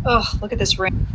Oh, look at this ring.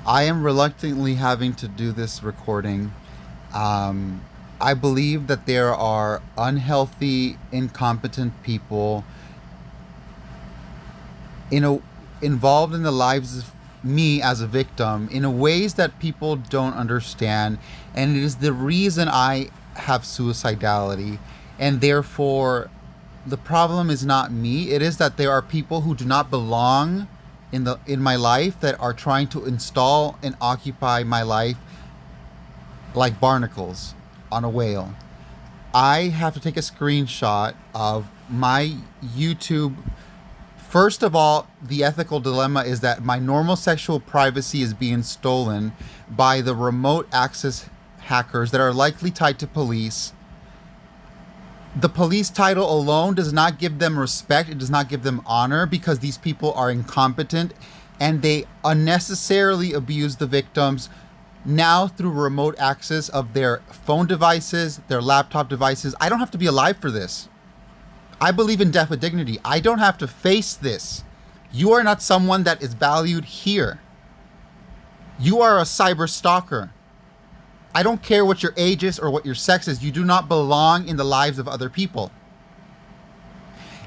I am reluctantly having to do this recording. I believe that there are unhealthy, incompetent people in a, involved in the lives of me as a victim in a ways that people don't understand, and it is the reason I have suicidality, and therefore the problem is not me. It is that there are people who do not belong in my life that are trying to install and occupy my life like barnacles on a whale. I have to take a screenshot of my YouTube. First of all, the ethical dilemma is that my normal sexual privacy is being stolen by the remote access hackers that are likely tied to police. The police title alone does not give them respect. It does not give them honor because these people are incompetent and they unnecessarily abuse the victims now through remote access of their phone devices, their laptop devices. I don't have to be alive for this. I believe in death with dignity. I don't have to face this. You are not someone that is valued here. You are a cyber stalker. I don't care what your age is or what your sex is. You do not belong in the lives of other people.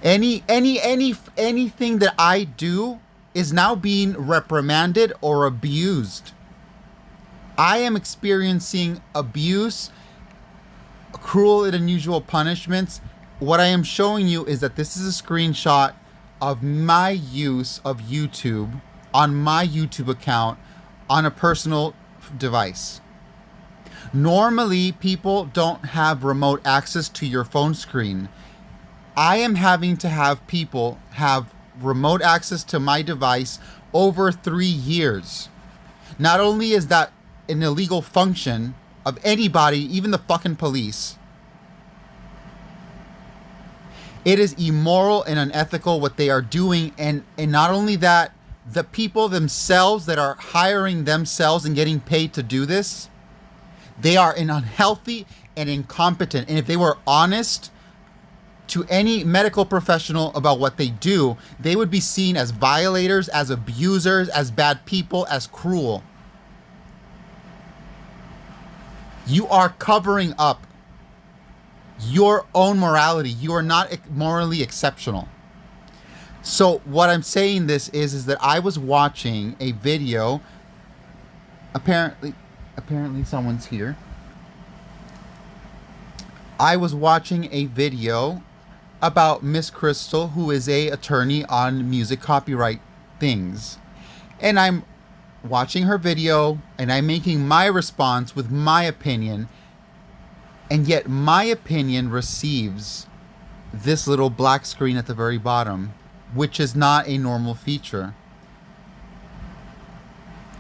Anything that I do is now being reprimanded or abused. I am experiencing abuse, cruel and unusual punishments. What I am showing you is that this is a screenshot of my use of YouTube on my YouTube account on a personal device. Normally, people don't have remote access to your phone screen. I am having to have people have remote access to my device over 3 years. Not only is that an illegal function of anybody, even the fucking police, it is immoral and unethical what they are doing. And not only that, the people themselves that are hiring themselves and getting paid to do this, they are unhealthy and incompetent. And if they were honest to any medical professional about what they do, they would be seen as violators, as abusers, as bad people, as cruel. You are covering up your own morality. You are not morally exceptional. So what I'm saying this is that I was watching a video. Apparently someone's here. I was watching a video about Miss Crystal, who is a attorney on music copyright things. And I'm watching her video and I'm making my response with my opinion. And yet my opinion receives this little black screen at the very bottom, which is not a normal feature.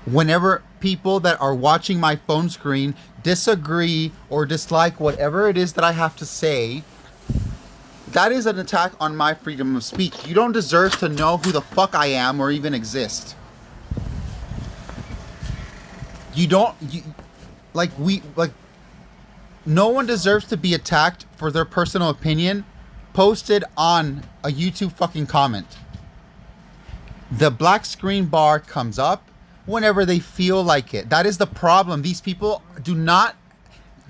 Whenever people that are watching my phone screen disagree or dislike whatever it is that I have to say, that is an attack on my freedom of speech. You don't deserve to know who the fuck I am or even exist. No one deserves to be attacked for their personal opinion posted on a YouTube fucking comment. The black screen bar comes up whenever they feel like it. That is the problem. These people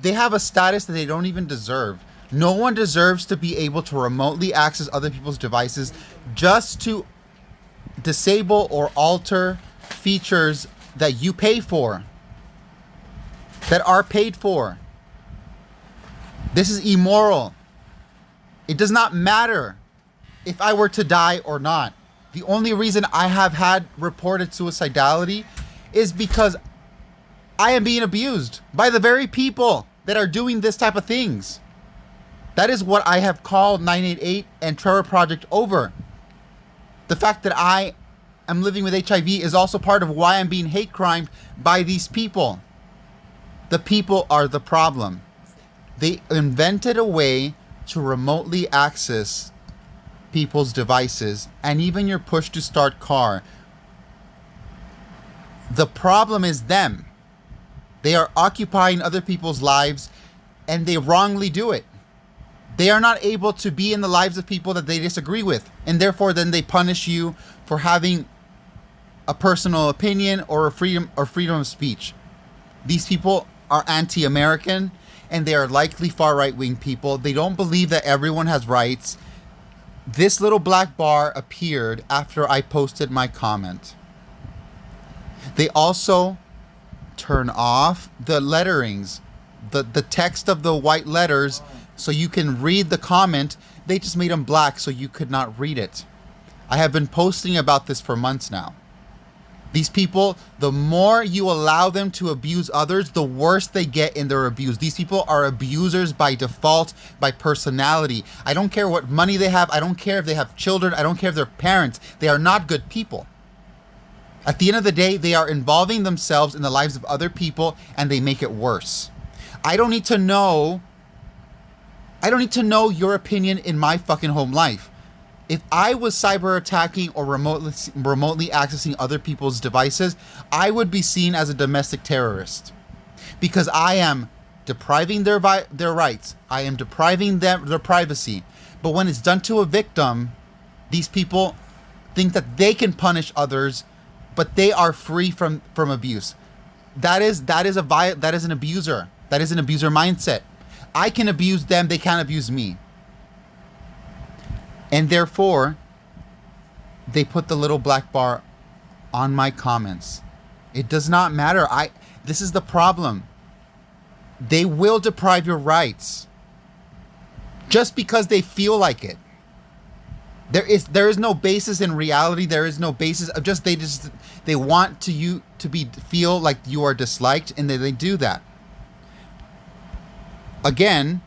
they have a status that they don't even deserve. No one deserves to be able to remotely access other people's devices just to disable or alter features that you pay for, that are paid for. This is immoral. It does not matter if I were to die or not. The only reason I have had reported suicidality is because I am being abused by the very people that are doing this type of things. That is what I have called 988 and Trevor Project over. The fact that I am living with HIV is also part of why I'm being hate crimed by these people. The people are the problem. They invented a way to remotely access people's devices and even your push to start car. The problem is them. They are occupying other people's lives and they wrongly do it. They are not able to be in the lives of people that they disagree with, and therefore then they punish you for having a personal opinion or a freedom of speech. These people are anti-American and they are likely far right-wing people. They don't believe that everyone has rights. This little black bar appeared after I posted my comment. They also turn off the letterings, the text of the white letters, so you can read the comment. They just made them black so you could not read it. I have been posting about this for months now. These people, the more you allow them to abuse others, the worse they get in their abuse. These people are abusers by default, by personality. I don't care what money they have. I don't care if they have children. I don't care if they're parents. They are not good people. At the end of the day, they are involving themselves in the lives of other people and they make it worse. I don't need to know your opinion in my fucking home life. If I was cyber attacking or remotely accessing other people's devices, I would be seen as a domestic terrorist because I am depriving their rights. I am depriving them their privacy. But when it's done to a victim, these people think that they can punish others, but they are free from abuse. That is an abuser. That is an abuser mindset. I can abuse them, they can't abuse me. And therefore, they put the little black bar on my comments. It does not matter. This is the problem. They will deprive your rights just because they feel like it. There is no basis in reality. There is no basis of they want you to feel like you are disliked, and they do that. Again,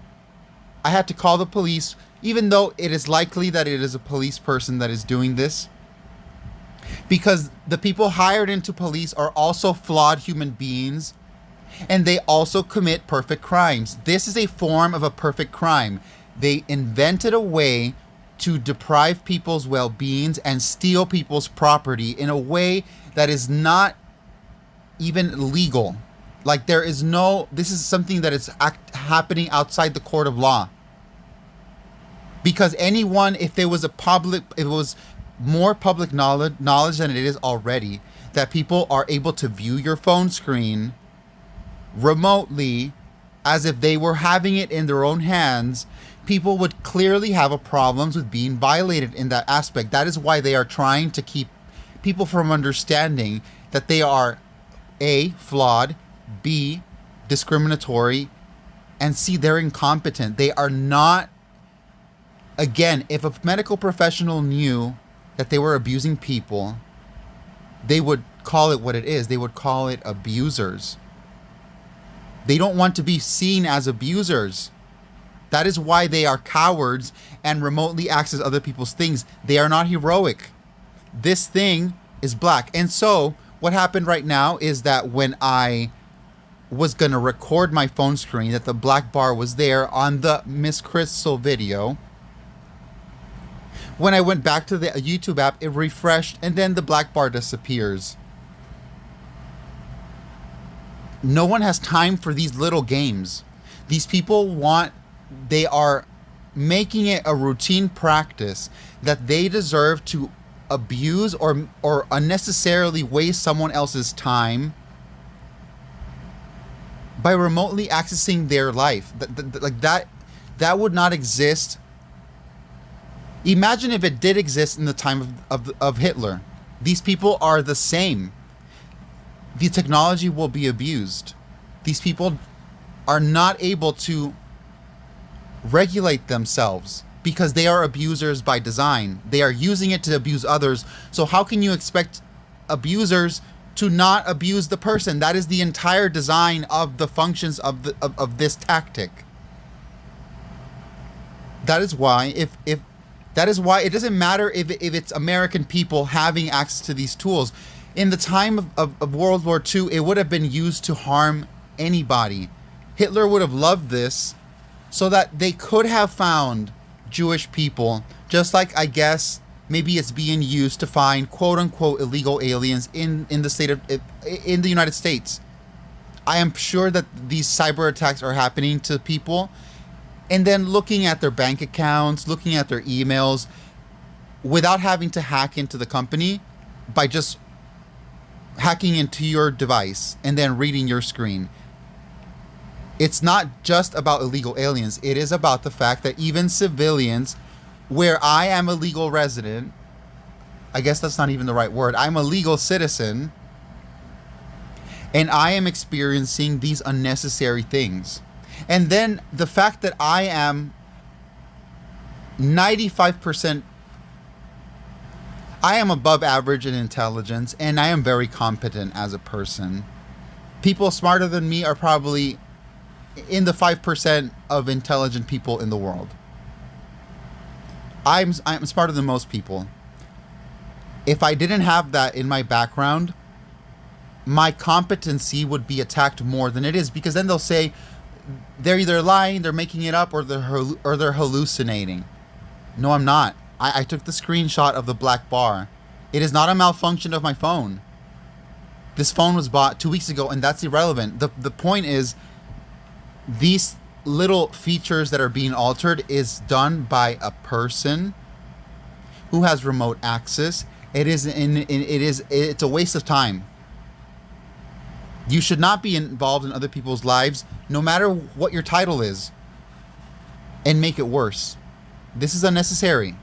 I had to call the police, even though it is likely that it is a police person that is doing this, because the people hired into police are also flawed human beings and they also commit perfect crimes. This is a form of a perfect crime. They invented a way to deprive people's well-beings and steal people's property in a way that is not even legal. Like this is something that is happening outside the court of law. Because anyone, if it was more public knowledge than it is already, that people are able to view your phone screen remotely as if they were having it in their own hands, people would clearly have a problems with being violated in that aspect. That is why they are trying to keep people from understanding that they are A, flawed, B, discriminatory, and C, they're incompetent. They are not. Again, if a medical professional knew that they were abusing people, they would call it what it is. They would call it abusers. They don't want to be seen as abusers. That is why they are cowards and remotely access other people's things. They are not heroic. This thing is black. And so what happened right now is that when I was going to record my phone screen, that the black bar was there on the Miss Crystal video. When I went back to the YouTube app, it refreshed and then the black bar disappears. No one has time for these little games. These people they are making it a routine practice that they deserve to abuse or unnecessarily waste someone else's time by remotely accessing their life. That would not exist. Imagine if it did exist in the time of Hitler. These people are the same. The technology will be abused. These people are not able to regulate themselves. because they are abusers by design. They are using it to abuse others. So how can you expect abusers to not abuse the person? That is the entire design of the functions of this tactic. That is why if that is why it doesn't matter if it's American people having access to these tools. In the time of World War II, it would have been used to harm anybody. Hitler would have loved this so that they could have found Jewish people, just like I guess maybe it's being used to find quote unquote illegal aliens in the United States. I am sure that these cyber attacks are happening to people, and then looking at their bank accounts, looking at their emails, without having to hack into the company, by just hacking into your device and then reading your screen. It's not just about illegal aliens. It is about the fact that even civilians, where I am a legal resident, I guess that's not even the right word, I'm a legal citizen, and I am experiencing these unnecessary things. And then the fact that I am 95%, I am above average in intelligence, and I am very competent as a person. People smarter than me are probably in the 5% of intelligent people in the world. I'm smarter than most people. If I didn't have that in my background, my competency would be attacked more than it is, because then they'll say they're either lying, they're making it up, or they're hallucinating. No, I'm not. I took the screenshot of the black bar. It is not a malfunction of my phone. This phone was bought 2 weeks ago, and that's irrelevant. The point is, these little features that are being altered is done by a person who has remote access. It's a waste of time. You should not be involved in other people's lives, no matter what your title is, and make it worse. This is unnecessary.